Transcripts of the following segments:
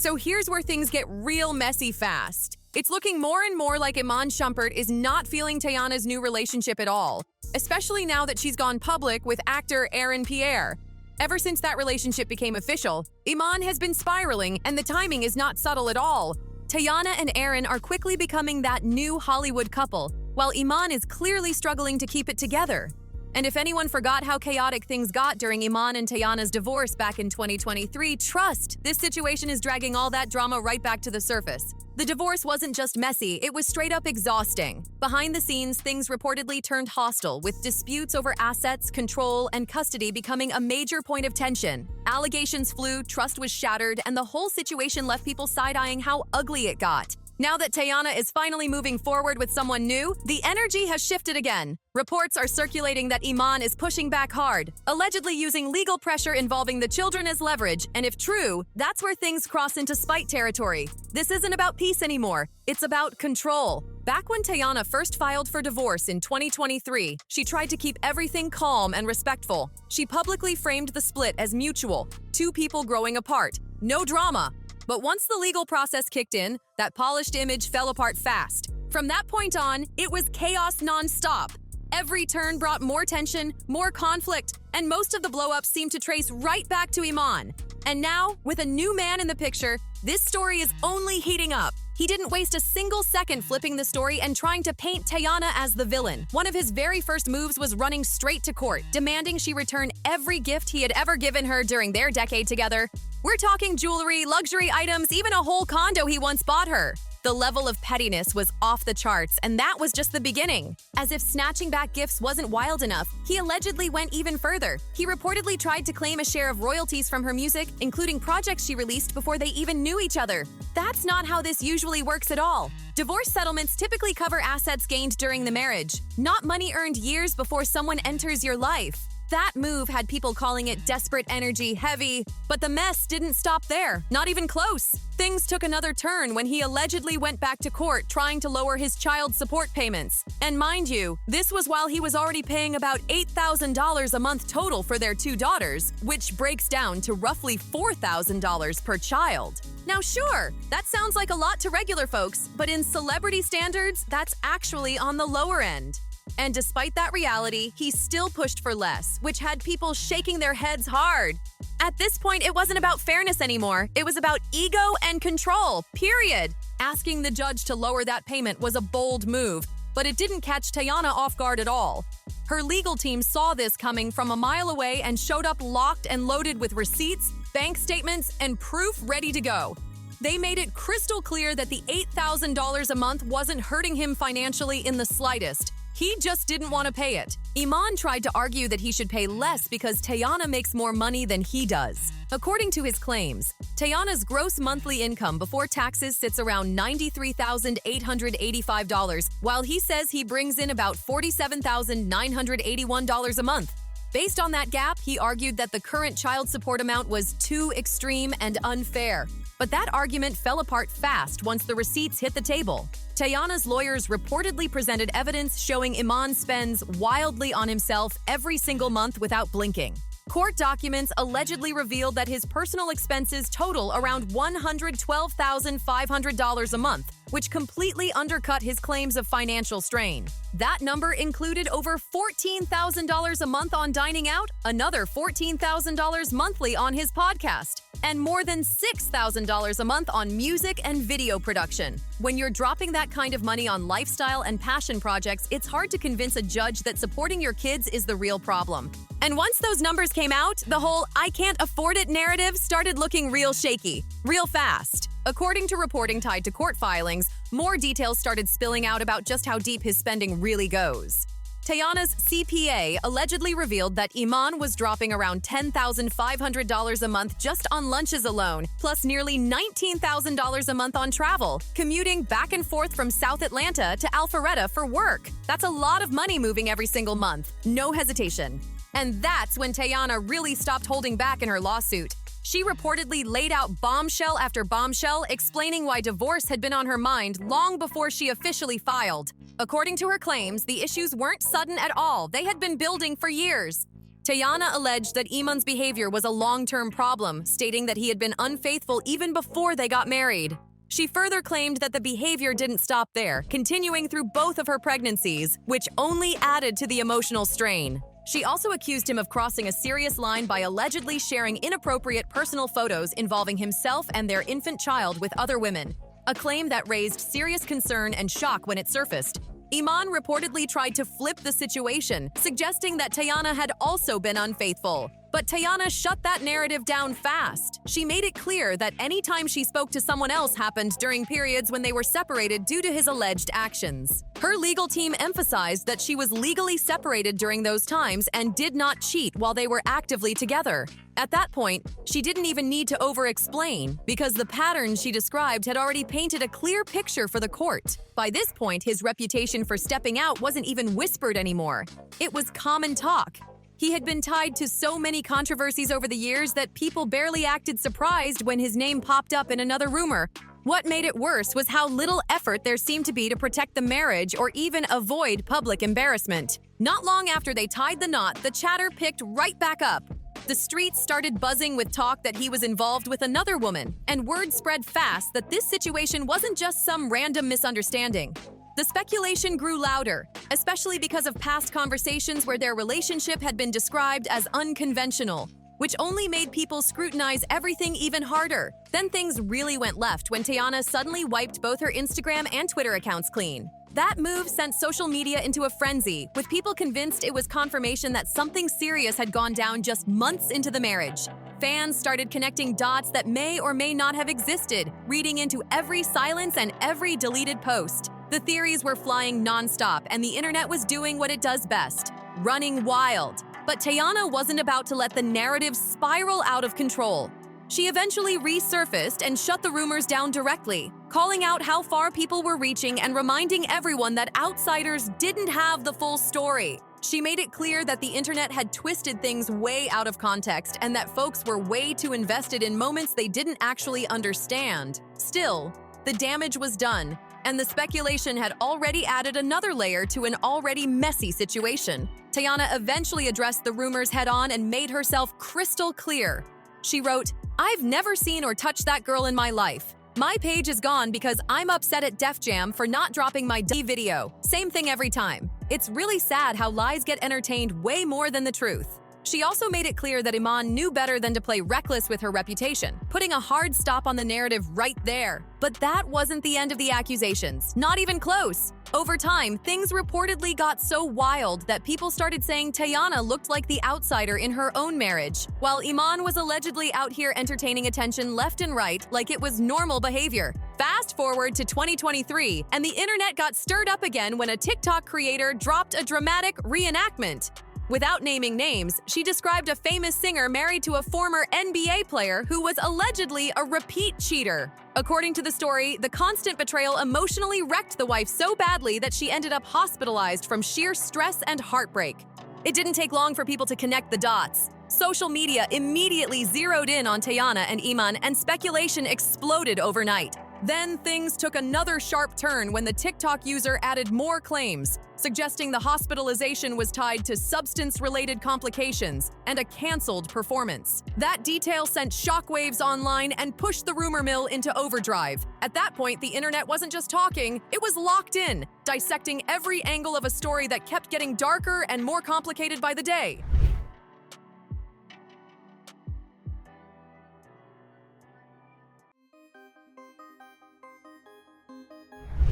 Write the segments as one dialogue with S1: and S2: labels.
S1: So here's where things get real messy fast. It's looking more and more like Iman Shumpert is not feeling Tayana's new relationship at all, especially now that she's gone public with actor Aaron Pierre. Ever since that relationship became official, Iman has been spiraling, and the timing is not subtle at all. Teyana and Aaron are quickly becoming that new Hollywood couple, while Iman is clearly struggling to keep it together. And if anyone forgot how chaotic things got during Iman and Tayana's divorce back in 2023, trust, this situation is dragging all that drama right back to the surface. The divorce wasn't just messy, it was straight up exhausting. Behind the scenes, things reportedly turned hostile, with disputes over assets, control, and custody becoming a major point of tension. Allegations flew, trust was shattered, and the whole situation left people side-eyeing how ugly it got. Now that Teyana is finally moving forward with someone new, the energy has shifted again. Reports are circulating that Iman is pushing back hard, allegedly using legal pressure involving the children as leverage, and if true, that's where things cross into spite territory. This isn't about peace anymore, it's about control. Back when Teyana first filed for divorce in 2023, she tried to keep everything calm and respectful. She publicly framed the split as mutual, two people growing apart, no drama. But once the legal process kicked in, that polished image fell apart fast. From that point on, it was chaos non-stop. Every turn brought more tension, more conflict, and most of the blow-ups seemed to trace right back to Iman. And now, with a new man in the picture, this story is only heating up. He didn't waste a single second flipping the story and trying to paint Teyana as the villain. One of his very first moves was running straight to court, demanding she return every gift he had ever given her during their decade together. We're talking jewelry, luxury items, even a whole condo he once bought her. The level of pettiness was off the charts, and that was just the beginning. As if snatching back gifts wasn't wild enough, he allegedly went even further. He reportedly tried to claim a share of royalties from her music, including projects she released before they even knew each other. That's not how this usually works at all. Divorce settlements typically cover assets gained during the marriage, not money earned years before someone enters your life. That move had people calling it desperate energy heavy, but the mess didn't stop there, not even close. Things took another turn when he allegedly went back to court trying to lower his child support payments. And mind you, this was while he was already paying about $8,000 a month total for their two daughters, which breaks down to roughly $4,000 per child. Now sure, that sounds like a lot to regular folks, but in celebrity standards, that's actually on the lower end. And despite that reality, he still pushed for less, which had people shaking their heads hard. At this point, it wasn't about fairness anymore. It was about ego and control, period. Asking the judge to lower that payment was a bold move, but it didn't catch Teyana off guard at all. Her legal team saw this coming from a mile away and showed up locked and loaded with receipts, bank statements, and proof ready to go. They made it crystal clear that the $8,000 a month wasn't hurting him financially in the slightest. He just didn't want to pay it. Iman tried to argue that he should pay less because Teyana makes more money than he does. According to his claims, Teyana's gross monthly income before taxes sits around $93,885, while he says he brings in about $47,981 a month. Based on that gap, he argued that the current child support amount was too extreme and unfair. But that argument fell apart fast once the receipts hit the table. Teyana's lawyers reportedly presented evidence showing Iman spends wildly on himself every single month without blinking. Court documents allegedly revealed that his personal expenses total around $112,500 a month, which completely undercut his claims of financial strain. That number included over $14,000 a month on dining out, another $14,000 monthly on his podcast, and more than $6,000 a month on music and video production. When you're dropping that kind of money on lifestyle and passion projects, it's hard to convince a judge that supporting your kids is the real problem. And once those numbers came out, the whole "I can't afford it" narrative started looking real shaky, real fast. According to reporting tied to court filings, more details started spilling out about just how deep his spending really goes. Teyana's CPA allegedly revealed that Iman was dropping around $10,500 a month just on lunches alone, plus nearly $19,000 a month on travel, commuting back and forth from South Atlanta to Alpharetta for work. That's a lot of money moving every single month, no hesitation. And that's when Teyana really stopped holding back in her lawsuit. She reportedly laid out bombshell after bombshell, explaining why divorce had been on her mind long before she officially filed. According to her claims, the issues weren't sudden at all. They had been building for years. Teyana alleged that Iman's behavior was a long-term problem, stating that he had been unfaithful even before they got married. She further claimed that the behavior didn't stop there, continuing through both of her pregnancies, which only added to the emotional strain. She also accused him of crossing a serious line by allegedly sharing inappropriate personal photos involving himself and their infant child with other women, a claim that raised serious concern and shock when it surfaced. Iman reportedly tried to flip the situation, suggesting that Teyana had also been unfaithful. But Teyana shut that narrative down fast. She made it clear that any time she spoke to someone else happened during periods when they were separated due to his alleged actions. Her legal team emphasized that she was legally separated during those times and did not cheat while they were actively together. At that point, she didn't even need to over-explain because the pattern she described had already painted a clear picture for the court. By this point, his reputation for stepping out wasn't even whispered anymore. It was common talk. He had been tied to so many controversies over the years that people barely acted surprised when his name popped up in another rumor. What made it worse was how little effort there seemed to be to protect the marriage or even avoid public embarrassment. Not long after they tied the knot, the chatter picked right back up. The streets started buzzing with talk that he was involved with another woman, and word spread fast that this situation wasn't just some random misunderstanding. The speculation grew louder, especially because of past conversations where their relationship had been described as unconventional, which only made people scrutinize everything even harder. Then things really went left when Teyana suddenly wiped both her Instagram and Twitter accounts clean. That move sent social media into a frenzy, with people convinced it was confirmation that something serious had gone down just months into the marriage. Fans started connecting dots that may or may not have existed, reading into every silence and every deleted post. The theories were flying nonstop, and the internet was doing what it does best, running wild. But Teyana wasn't about to let the narrative spiral out of control. She eventually resurfaced and shut the rumors down directly, calling out how far people were reaching and reminding everyone that outsiders didn't have the full story. She made it clear that the internet had twisted things way out of context and that folks were way too invested in moments they didn't actually understand. Still, the damage was done, and the speculation had already added another layer to an already messy situation. Teyana eventually addressed the rumors head-on and made herself crystal clear. She wrote, "I've never seen or touched that girl in my life. My page is gone because I'm upset at Def Jam for not dropping my video. Same thing every time. It's really sad how lies get entertained way more than the truth." She also made it clear that Iman knew better than to play reckless with her reputation, putting a hard stop on the narrative right there. But that wasn't the end of the accusations, not even close. Over time, things reportedly got so wild that people started saying Teyana looked like the outsider in her own marriage, while Iman was allegedly out here entertaining attention left and right like it was normal behavior. Fast forward to 2023, and the internet got stirred up again when a TikTok creator dropped a dramatic reenactment. Without naming names, she described a famous singer married to a former NBA player who was allegedly a repeat cheater. According to the story, the constant betrayal emotionally wrecked the wife so badly that she ended up hospitalized from sheer stress and heartbreak. It didn't take long for people to connect the dots. Social media immediately zeroed in on Teyana and Iman, and speculation exploded overnight. Then things took another sharp turn when the TikTok user added more claims, suggesting the hospitalization was tied to substance-related complications and a canceled performance. That detail sent shockwaves online and pushed the rumor mill into overdrive. At that point, the internet wasn't just talking, it was locked in, dissecting every angle of a story that kept getting darker and more complicated by the day.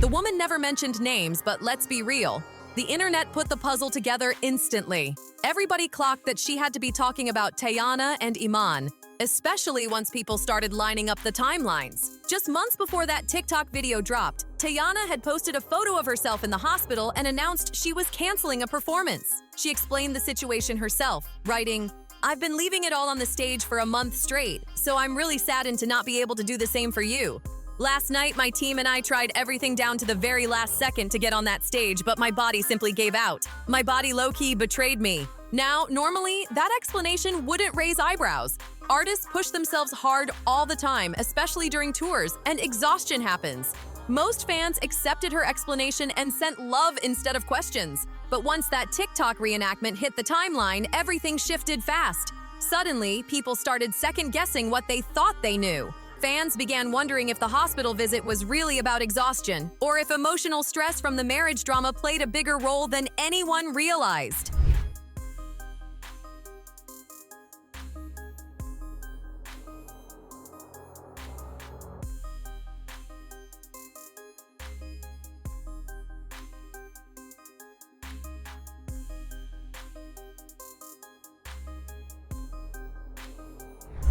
S1: The woman never mentioned names, but let's be real. The internet put the puzzle together instantly. Everybody clocked that she had to be talking about Teyana and Iman, especially once people started lining up the timelines. Just months before that TikTok video dropped, Teyana had posted a photo of herself in the hospital and announced she was canceling a performance. She explained the situation herself, writing, "I've been leaving it all on the stage for a month straight, so I'm really saddened to not be able to do the same for you. Last night, my team and I tried everything down to the very last second to get on that stage, but my body simply gave out. My body low-key betrayed me." Now, normally, that explanation wouldn't raise eyebrows. Artists push themselves hard all the time, especially during tours, and exhaustion happens. Most fans accepted her explanation and sent love instead of questions. But once that TikTok reenactment hit the timeline, everything shifted fast. Suddenly, people started second-guessing what they thought they knew. Fans began wondering if the hospital visit was really about exhaustion, or if emotional stress from the marriage drama played a bigger role than anyone realized.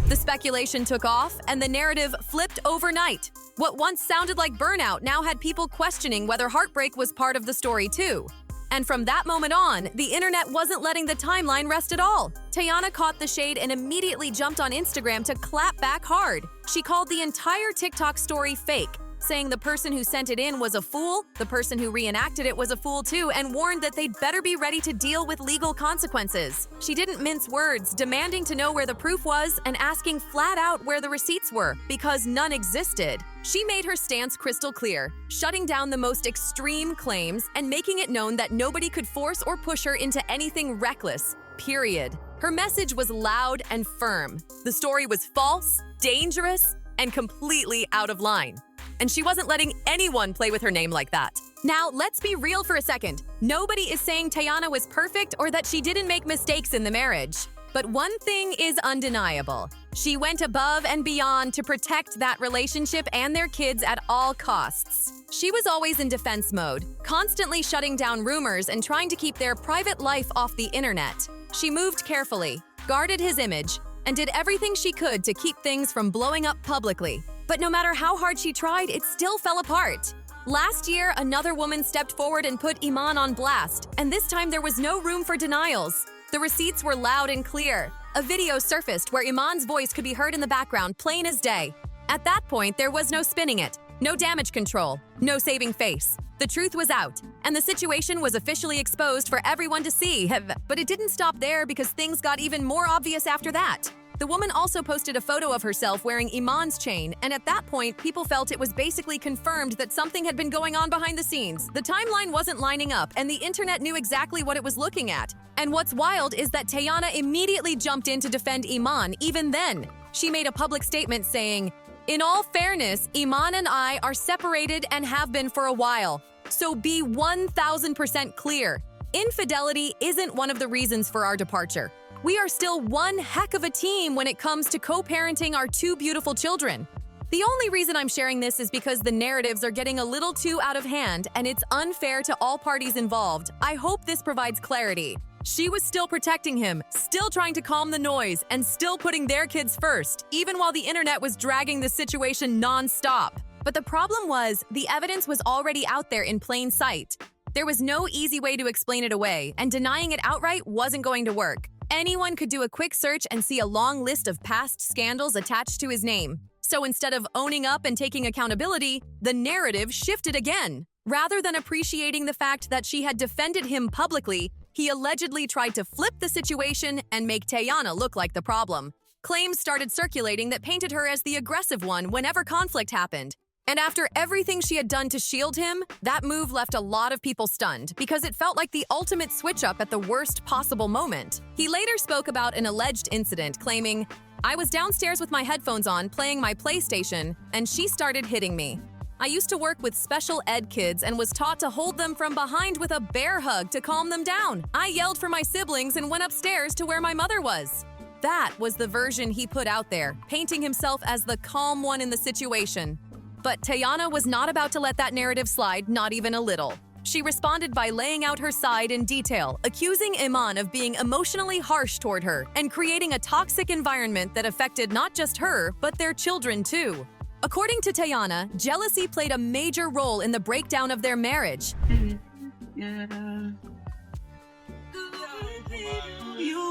S1: The speculation took off, and the narrative flipped overnight. What once sounded like burnout now had people questioning whether heartbreak was part of the story too. And from that moment on, the internet wasn't letting the timeline rest at all. Teyana caught the shade and immediately jumped on Instagram to clap back hard. She called the entire TikTok story fake, saying the person who sent it in was a fool, the person who reenacted it was a fool too, and warned that they'd better be ready to deal with legal consequences. She didn't mince words, demanding to know where the proof was and asking flat out where the receipts were, because none existed. She made her stance crystal clear, shutting down the most extreme claims and making it known that nobody could force or push her into anything reckless, period. Her message was loud and firm. The story was false, dangerous, and completely out of line. And she wasn't letting anyone play with her name like that. Now, let's be real for a second. Nobody is saying Teyana was perfect or that she didn't make mistakes in the marriage. But one thing is undeniable. She went above and beyond to protect that relationship and their kids at all costs. She was always in defense mode, constantly shutting down rumors and trying to keep their private life off the internet. She moved carefully, guarded his image, and did everything she could to keep things from blowing up publicly. But no matter how hard she tried, it still fell apart. Last year, another woman stepped forward and put Iman on blast, and this time there was no room for denials. The receipts were loud and clear. A video surfaced where Iman's voice could be heard in the background, plain as day. At that point, there was no spinning it, no damage control, no saving face. The truth was out, and the situation was officially exposed for everyone to see. But it didn't stop there because things got even more obvious after that. The woman also posted a photo of herself wearing Iman's chain, and at that point, people felt it was basically confirmed that something had been going on behind the scenes. The timeline wasn't lining up, and the internet knew exactly what it was looking at. And what's wild is that Teyana immediately jumped in to defend Iman even then. She made a public statement saying, "In all fairness, Iman and I are separated and have been for a while. So be 1000% clear. Infidelity isn't one of the reasons for our departure. We are still one heck of a team when it comes to co-parenting our two beautiful children." The only reason I'm sharing this is because the narratives are getting a little too out of hand and it's unfair to all parties involved. I hope this provides clarity. She was still protecting him, still trying to calm the noise, and still putting their kids first, even while the internet was dragging the situation non-stop. But the problem was, the evidence was already out there in plain sight. There was no easy way to explain it away, and denying it outright wasn't going to work. Anyone could do a quick search and see a long list of past scandals attached to his name. So instead of owning up and taking accountability, the narrative shifted again. Rather than appreciating the fact that she had defended him publicly, he allegedly tried to flip the situation and make Teyana look like the problem. Claims started circulating that painted her as the aggressive one whenever conflict happened. And after everything she had done to shield him, that move left a lot of people stunned because it felt like the ultimate switch-up at the worst possible moment. He later spoke about an alleged incident, claiming, "I was downstairs with my headphones on playing my PlayStation, and she started hitting me. I used to work with special ed kids and was taught to hold them from behind with a bear hug to calm them down. I yelled for my siblings and went upstairs to where my mother was." That was the version he put out there, painting himself as the calm one in the situation. But Teyana was not about to let that narrative slide, not even a little. She responded by laying out her side in detail, accusing Iman of being emotionally harsh toward her and creating a toxic environment that affected not just her, but their children too. According to Teyana, jealousy played a major role in the breakdown of their marriage. You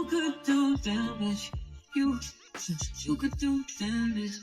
S1: could do damage. You could do damage.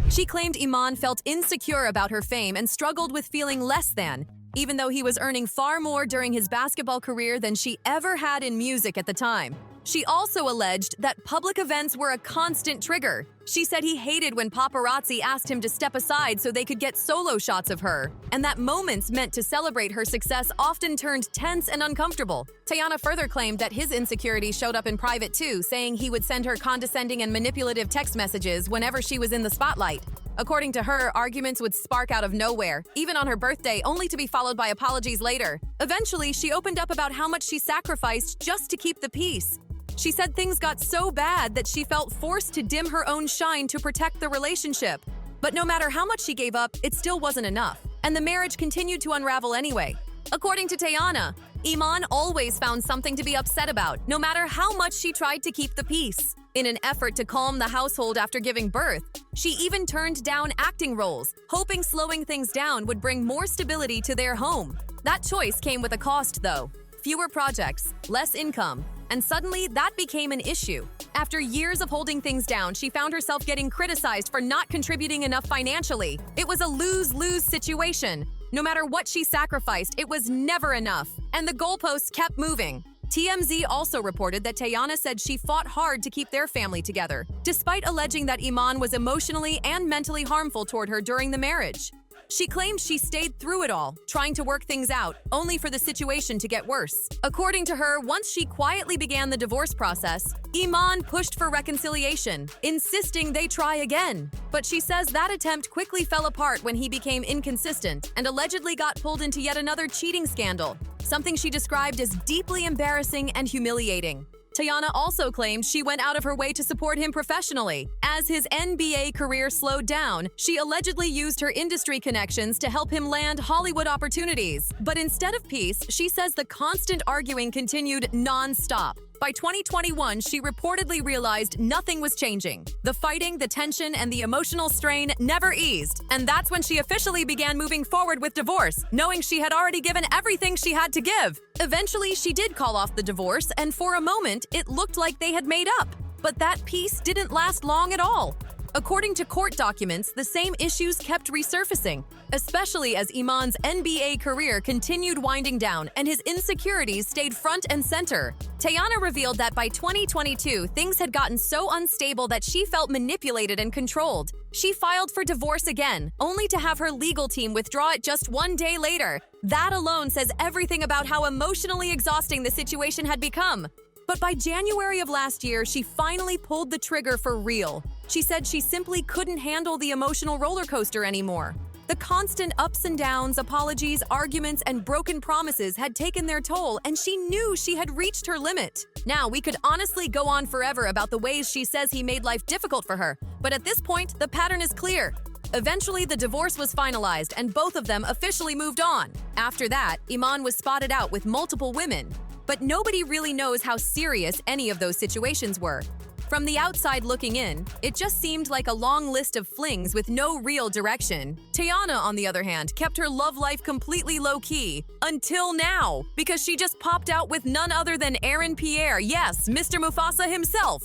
S1: She claimed Iman felt insecure about her fame and struggled with feeling less than, even though he was earning far more during his basketball career than she ever had in music at the time. She also alleged that public events were a constant trigger. She said he hated when paparazzi asked him to step aside so they could get solo shots of her, and that moments meant to celebrate her success often turned tense and uncomfortable. Teyana further claimed that his insecurities showed up in private too, saying he would send her condescending and manipulative text messages whenever she was in the spotlight. According to her, arguments would spark out of nowhere, even on her birthday, only to be followed by apologies later. Eventually, she opened up about how much she sacrificed just to keep the peace. She said things got so bad that she felt forced to dim her own shine to protect the relationship. But no matter how much she gave up, it still wasn't enough, and the marriage continued to unravel anyway. According to Teyana, Iman always found something to be upset about, no matter how much she tried to keep the peace. In an effort to calm the household after giving birth, she even turned down acting roles, hoping slowing things down would bring more stability to their home. That choice came with a cost, though. Fewer projects, less income, and suddenly that became an issue. After years of holding things down, she found herself getting criticized for not contributing enough financially. It was a lose-lose situation. No matter what she sacrificed, it was never enough, and the goalposts kept moving. TMZ also reported that Teyana said she fought hard to keep their family together, despite alleging that Iman was emotionally and mentally harmful toward her during the marriage. She claimed she stayed through it all, trying to work things out, only for the situation to get worse. According to her, once she quietly began the divorce process, Iman pushed for reconciliation, insisting they try again. But she says that attempt quickly fell apart when he became inconsistent and allegedly got pulled into yet another cheating scandal, something she described as deeply embarrassing and humiliating. Teyana also claimed she went out of her way to support him professionally. As his NBA career slowed down, she allegedly used her industry connections to help him land Hollywood opportunities. But instead of peace, she says the constant arguing continued non-stop. By 2021, she reportedly realized nothing was changing. The fighting, the tension, and the emotional strain never eased. And that's when she officially began moving forward with divorce, knowing she had already given everything she had to give. Eventually, she did call off the divorce, and for a moment, it looked like they had made up. But that peace didn't last long at all. According to court documents, the same issues kept resurfacing, especially as Iman's NBA career continued winding down and his insecurities stayed front and center. Teyana revealed that by 2022, things had gotten so unstable that she felt manipulated and controlled. She filed for divorce again, only to have her legal team withdraw it just one day later. That alone says everything about how emotionally exhausting the situation had become. But by January of last year, she finally pulled the trigger for real. She said she simply couldn't handle the emotional roller coaster anymore. The constant ups and downs, apologies, arguments, and broken promises had taken their toll, and she knew she had reached her limit. Now, we could honestly go on forever about the ways she says he made life difficult for her, but at this point, the pattern is clear. Eventually, the divorce was finalized, and both of them officially moved on. After that, Iman was spotted out with multiple women. But nobody really knows how serious any of those situations were. From the outside looking in, it just seemed like a long list of flings with no real direction. Teyana, on the other hand, kept her love life completely low-key. Until now, because she just popped out with none other than Aaron Pierre, yes, Mr. Mufasa himself.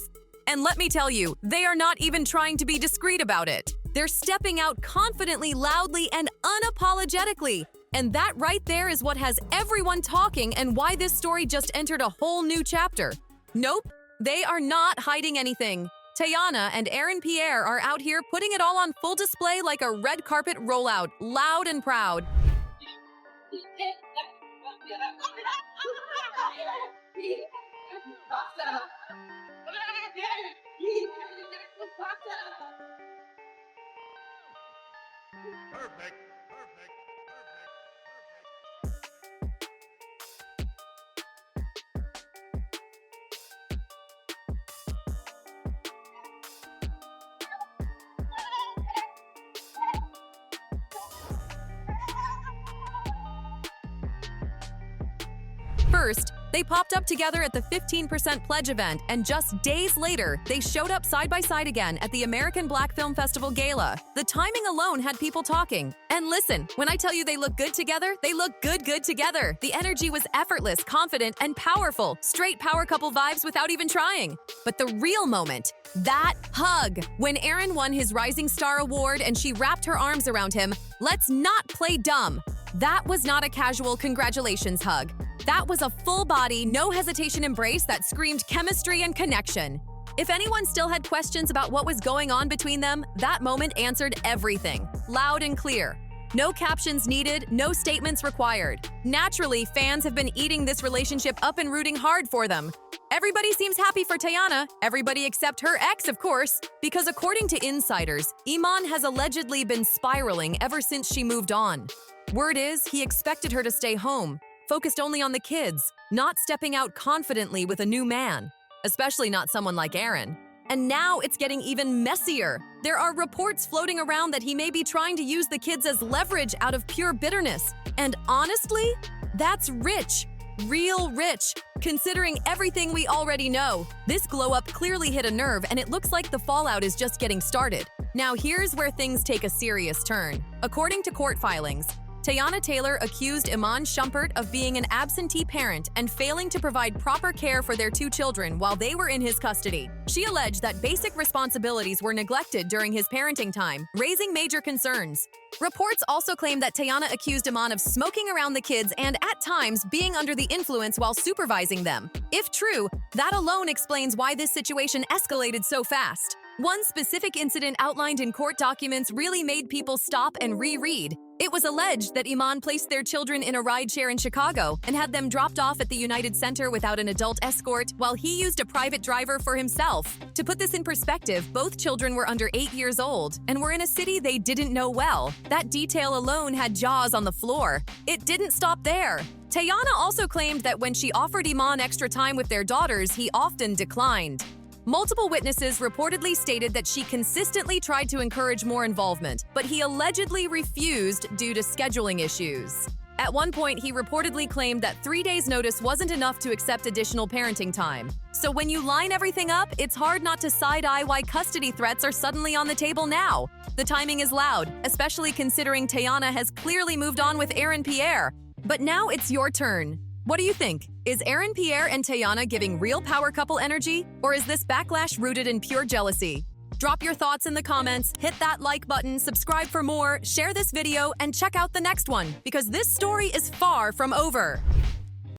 S1: And let me tell you, they are not even trying to be discreet about it. They're stepping out confidently, loudly, and unapologetically. And that right there is what has everyone talking and why this story just entered a whole new chapter. Nope, they are not hiding anything. Tayana and Aaron Pierre are out here putting it all on full display like a red carpet rollout, loud and proud.
S2: Perfect.
S1: First, they popped up together at the 15% Pledge event, and just days later, they showed up side by side again at the American Black Film Festival Gala. The timing alone had people talking. And listen, when I tell you they look good together, they look good together. The energy was effortless, confident, and powerful. Straight power couple vibes without even trying. But the real moment, that hug. When Aaron won his Rising Star Award and she wrapped her arms around him, let's not play dumb. That was not a casual congratulations hug. That was a full-body, no-hesitation embrace that screamed chemistry and connection. If anyone still had questions about what was going on between them, that moment answered everything, loud and clear. No captions needed, no statements required. Naturally, fans have been eating this relationship up and rooting hard for them. Everybody seems happy for Teyana, everybody except her ex, of course, because according to insiders, Iman has allegedly been spiraling ever since she moved on. Word is, he expected her to stay home, focused only on the kids, not stepping out confidently with a new man, especially not someone like Aaron. And now it's getting even messier. There are reports floating around that he may be trying to use the kids as leverage out of pure bitterness. And honestly, that's rich. Real rich, considering everything we already know. This glow-up clearly hit a nerve, and it looks like the fallout is just getting started. Now here's where things take a serious turn. According to court filings, Teyana Taylor accused Iman Shumpert of being an absentee parent and failing to provide proper care for their two children while they were in his custody. She alleged that basic responsibilities were neglected during his parenting time, raising major concerns. Reports also claim that Teyana accused Iman of smoking around the kids and, at times, being under the influence while supervising them. If true, that alone explains why this situation escalated so fast. One specific incident outlined in court documents really made people stop and reread. It was alleged that Iman placed their children in a rideshare in Chicago and had them dropped off at the United Center without an adult escort while he used a private driver for himself. To put this in perspective, both children were under 8 years old and were in a city they didn't know well. That detail alone had jaws on the floor. It didn't stop there. Teyana also claimed that when she offered Iman extra time with their daughters, he often declined. Multiple witnesses reportedly stated that she consistently tried to encourage more involvement, but he allegedly refused due to scheduling issues. At one point, he reportedly claimed that 3 days' notice wasn't enough to accept additional parenting time. So when you line everything up, it's hard not to side-eye why custody threats are suddenly on the table now. The timing is loud, especially considering Teyana has clearly moved on with Aaron Pierre. But now it's your turn. What do you think? Is Aaron Pierre and Teyana giving real power couple energy, or is this backlash rooted in pure jealousy? Drop your thoughts in the comments, hit that like button, subscribe for more, share this video, and check out the next one, because this story is far from over.